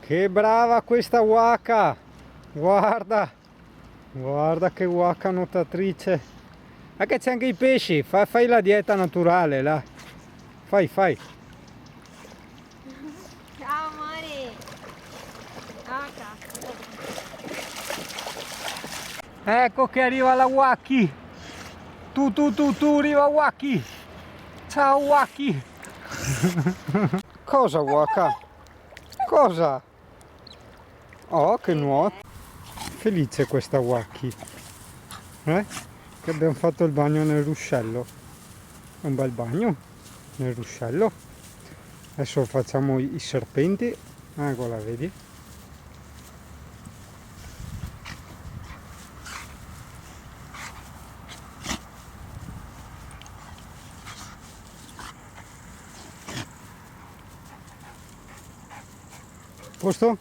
Che brava questa waka! Guarda! Guarda che waka nuotatrice! Ma che c'è anche i pesci! Fai la dieta naturale là! Fai! Ciao amore! Waka! Ecco che arriva la Waki! Tu, arriva Waki! Ciao Waki! Cosa Waka? Cosa? Oh, che nuoto! Felice questa Waki! Che abbiamo fatto il bagno nel ruscello. Un bel bagno nel ruscello. Adesso facciamo i serpenti. Eccola, vedi? Posto?